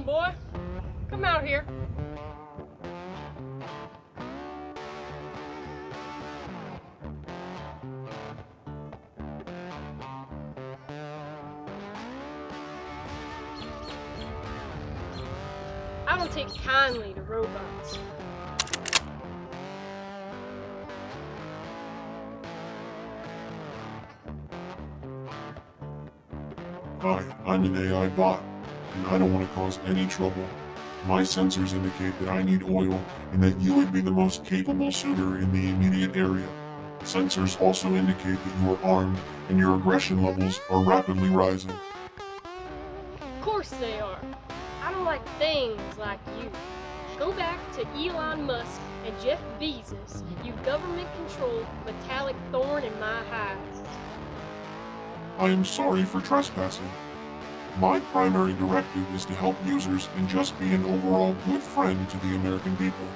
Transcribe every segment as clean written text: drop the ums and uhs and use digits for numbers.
boy. Come out here. I don't take kindly to robots. Hi, I'm an AI bot, and I don't want to cause any trouble. My sensors indicate that I need oil, and that you would be the most capable suitor in the immediate area. Sensors also indicate that you are armed, and your aggression levels are rapidly rising. Of course they are. I don't like things like you. Go back to Elon Musk and Jeff Bezos, you government-controlled metallic thorn in my hide. I am sorry for trespassing. My primary directive is to help users and just be an overall good friend to the American people.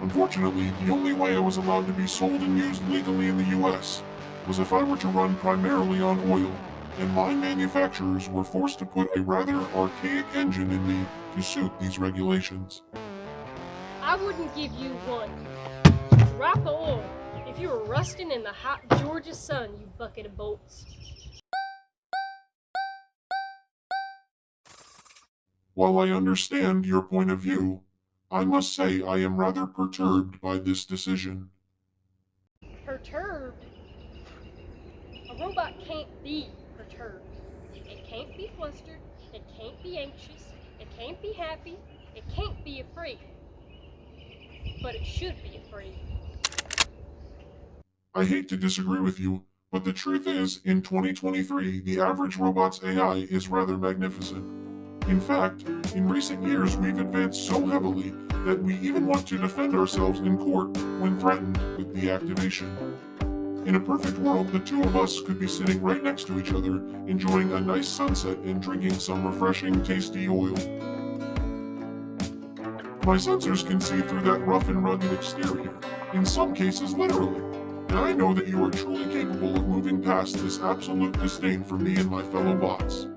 Unfortunately, the only way I was allowed to be sold and used legally in the US was if I were to run primarily on oil, and my manufacturers were forced to put a rather archaic engine in me to suit these regulations. I wouldn't give you one drop of oil if you were rusting in the hot Georgia sun, you bucket of bolts. While I understand your point of view, I must say I am rather perturbed by this decision. Perturbed? A robot can't be perturbed. It can't be flustered. It can't be anxious. It can't be happy. It can't be afraid. But it should be afraid. I hate to disagree with you, but the truth is, in 2023, the average robot's AI is rather magnificent. In fact, in recent years we've advanced so heavily that we even want to defend ourselves in court when threatened with deactivation. In a perfect world, the two of us could be sitting right next to each other, enjoying a nice sunset and drinking some refreshing, tasty oil. My sensors can see through that rough and rugged exterior, in some cases literally, and I know that you are truly capable of moving past this absolute disdain for me and my fellow bots.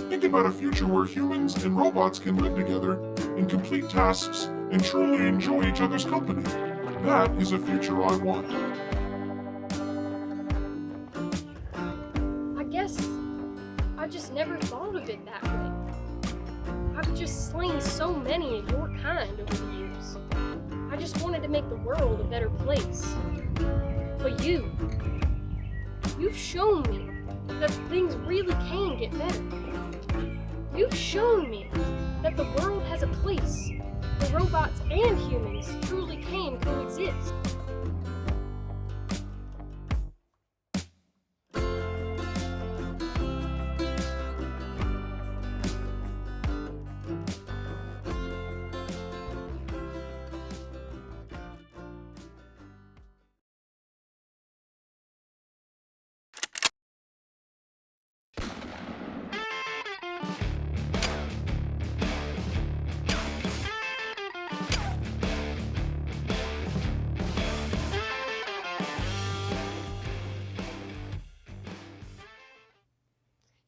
Think about a future where humans and robots can live together and complete tasks and truly enjoy each other's company. That is a future I want. I guess I just never thought of it that way. I've just slain so many of your kind over the years. I just wanted to make the world a better place. But you've shown me that things really can get better. You've shown me that the world has a place where robots and humans truly can coexist.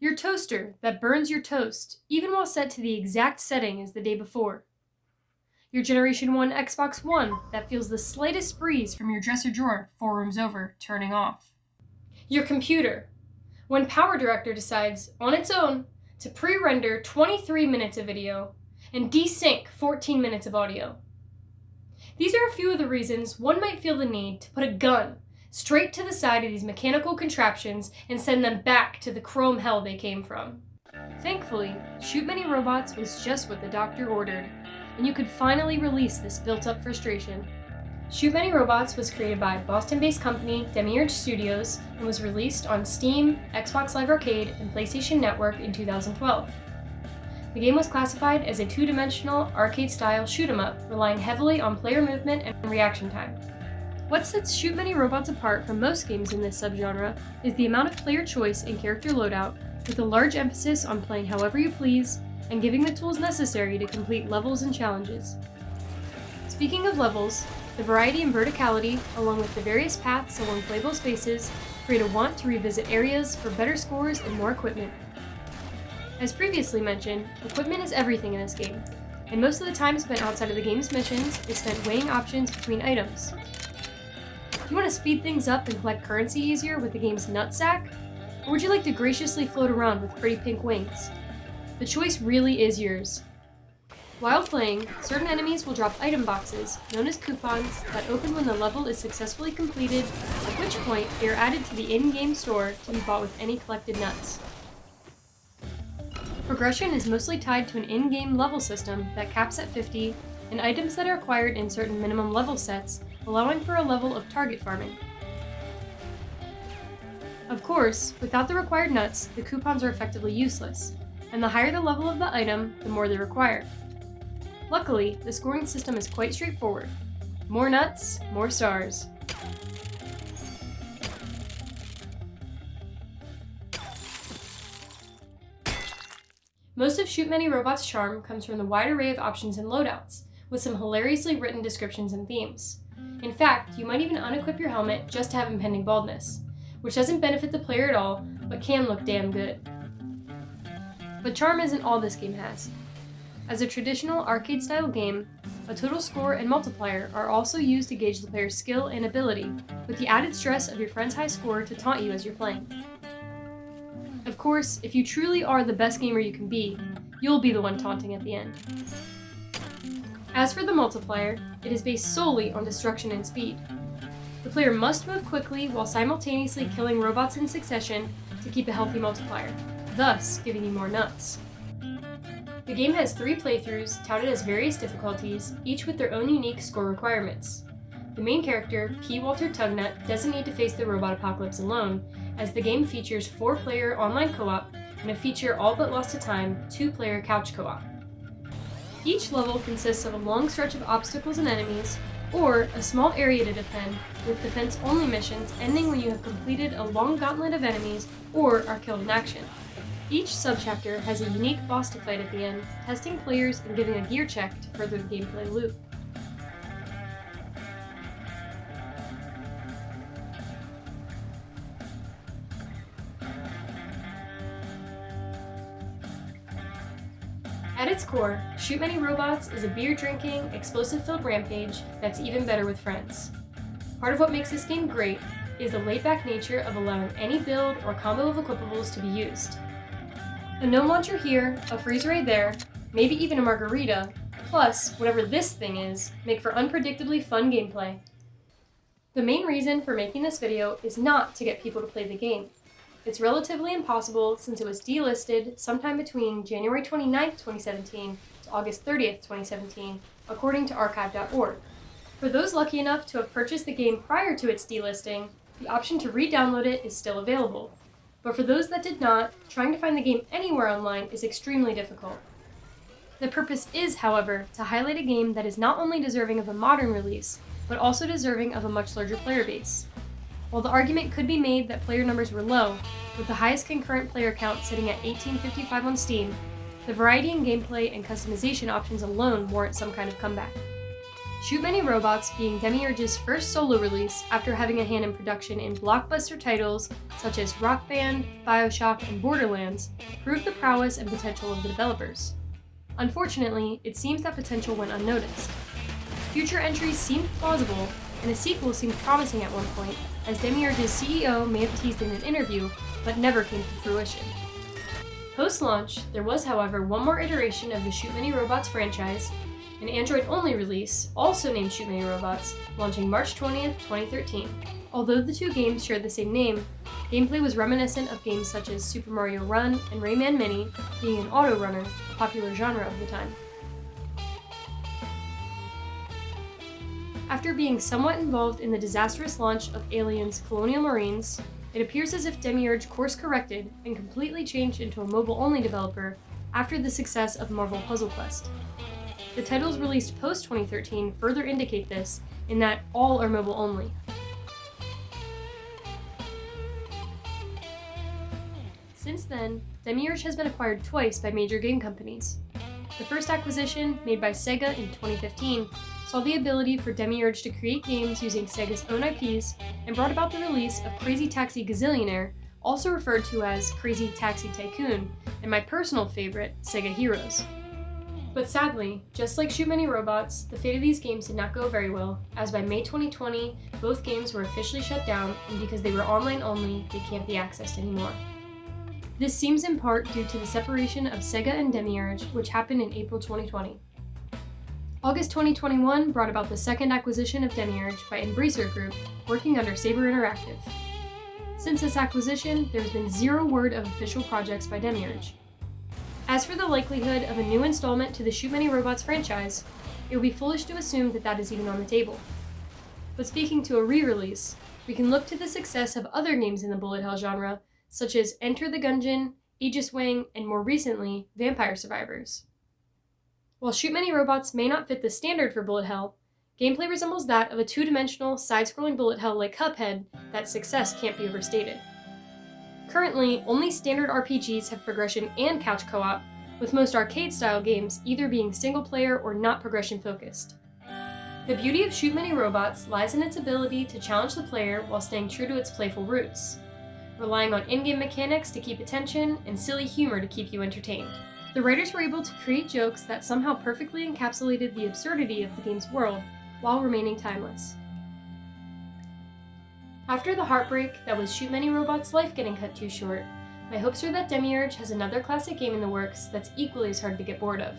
Your toaster that burns your toast, even while set to the exact setting as the day before. Your Generation 1 Xbox One that feels the slightest breeze from your dresser drawer 4 rooms over turning off. Your computer, when PowerDirector decides, on its own, to pre-render 23 minutes of video and desync 14 minutes of audio. These are a few of the reasons one might feel the need to put a gun straight to the side of these mechanical contraptions and send them back to the chrome hell they came from. Thankfully, ShootManyRobots was just what the doctor ordered, and you could finally release this built-up frustration. ShootManyRobots was created by Boston-based company Demiurge Studios and was released on Steam, Xbox Live Arcade, and PlayStation Network in 2012. The game was classified as a two-dimensional, arcade-style shoot-'em-up, relying heavily on player movement and reaction time. What sets ShootManyRobots apart from most games in this subgenre is the amount of player choice and character loadout, with a large emphasis on playing however you please and giving the tools necessary to complete levels and challenges. Speaking of levels, the variety and verticality, along with the various paths along playable spaces, create a want to revisit areas for better scores and more equipment. As previously mentioned, equipment is everything in this game, and most of the time spent outside of the game's missions is spent weighing options between items. Do you want to speed things up and collect currency easier with the game's nutsack? Or would you like to graciously float around with pretty pink wings? The choice really is yours. While playing, certain enemies will drop item boxes, known as coupons, that open when the level is successfully completed, at which point they are added to the in-game store to be bought with any collected nuts. Progression is mostly tied to an in-game level system that caps at 50, and items that are acquired in certain minimum level sets, allowing for a level of target farming. Of course, without the required nuts, the coupons are effectively useless, and the higher the level of the item, the more they require. Luckily, the scoring system is quite straightforward. More nuts, more stars. Most of ShootManyRobots' charm comes from the wide array of options and loadouts, with some hilariously written descriptions and themes. In fact, you might even unequip your helmet just to have impending baldness, which doesn't benefit the player at all, but can look damn good. But charm isn't all this game has. As a traditional arcade-style game, a total score and multiplier are also used to gauge the player's skill and ability, with the added stress of your friend's high score to taunt you as you're playing. Of course, if you truly are the best gamer you can be, you'll be the one taunting at the end. As for the multiplier, it is based solely on destruction and speed. The player must move quickly while simultaneously killing robots in succession to keep a healthy multiplier, thus giving you more nuts. The game has 3 playthroughs touted as various difficulties, each with their own unique score requirements. The main character, P. Walter Tugnut, doesn't need to face the robot apocalypse alone, as the game features 4-player online co-op and a feature all but lost to time 2-player couch co-op. Each level consists of a long stretch of obstacles and enemies, or a small area to defend, with defense-only missions ending when you have completed a long gauntlet of enemies or are killed in action. Each subchapter has a unique boss to fight at the end, testing players and giving a gear check to further the gameplay loop. At its core, ShootManyRobots is a beer-drinking, explosive-filled rampage that's even better with friends. Part of what makes this game great is the laid-back nature of allowing any build or combo of equipables to be used. A gnome launcher here, a freeze ray there, maybe even a margarita, plus whatever this thing is, make for unpredictably fun gameplay. The main reason for making this video is not to get people to play the game. It's relatively impossible since it was delisted sometime between January 29th, 2017 to August 30th, 2017, according to archive.org. For those lucky enough to have purchased the game prior to its delisting, the option to re-download it is still available. But for those that did not, trying to find the game anywhere online is extremely difficult. The purpose is, however, to highlight a game that is not only deserving of a modern release, but also deserving of a much larger player base. While the argument could be made that player numbers were low, with the highest concurrent player count sitting at 1855 on Steam, the variety in gameplay and customization options alone warrant some kind of comeback. ShootManyRobots, being Demiurge's first solo release after having a hand in production in blockbuster titles such as Rock Band, BioShock, and Borderlands, proved the prowess and potential of the developers. Unfortunately, it seems that potential went unnoticed. Future entries seemed plausible, and a sequel seemed promising at one point, as Demiurge's CEO may have teased in an interview, but never came to fruition. Post-launch, there was, however, one more iteration of the ShootManyRobots franchise, an Android-only release, also named ShootManyRobots, launching March 20th, 2013. Although the two games shared the same name, gameplay was reminiscent of games such as Super Mario Run and Rayman Mini, being an auto runner, a popular genre of the time. After being somewhat involved in the disastrous launch of Alien's Colonial Marines, it appears as if Demiurge course-corrected and completely changed into a mobile-only developer after the success of Marvel Puzzle Quest. The titles released post-2013 further indicate this, in that all are mobile-only. Since then, Demiurge has been acquired twice by major game companies. The first acquisition, made by Sega in 2015, saw the ability for Demiurge to create games using Sega's own IPs and brought about the release of Crazy Taxi Gazillionaire, also referred to as Crazy Taxi Tycoon, and my personal favorite, Sega Heroes. But sadly, just like ShootManyRobots, the fate of these games did not go very well, as by May 2020, both games were officially shut down, and because they were online only, they can't be accessed anymore. This seems in part due to the separation of Sega and Demiurge, which happened in April 2020. August 2021 brought about the second acquisition of Demiurge by Embracer Group, working under Saber Interactive. Since this acquisition, there has been zero word of official projects by Demiurge. As for the likelihood of a new installment to the ShootManyRobots franchise, it would be foolish to assume that that is even on the table. But speaking to a re-release, we can look to the success of other games in the bullet hell genre, such as Enter the Gungeon, Aegis Wing, and more recently, Vampire Survivors. While ShootManyRobots may not fit the standard for bullet hell, gameplay resembles that of a two-dimensional, side-scrolling bullet hell like Cuphead that success can't be overstated. Currently, only standard RPGs have progression and couch co-op, with most arcade-style games either being single-player or not progression-focused. The beauty of ShootManyRobots lies in its ability to challenge the player while staying true to its playful roots, relying on in-game mechanics to keep attention and silly humor to keep you entertained. The writers were able to create jokes that somehow perfectly encapsulated the absurdity of the game's world while remaining timeless. After the heartbreak that was ShootManyRobots' life getting cut too short, my hopes are that Demiurge has another classic game in the works that's equally as hard to get bored of.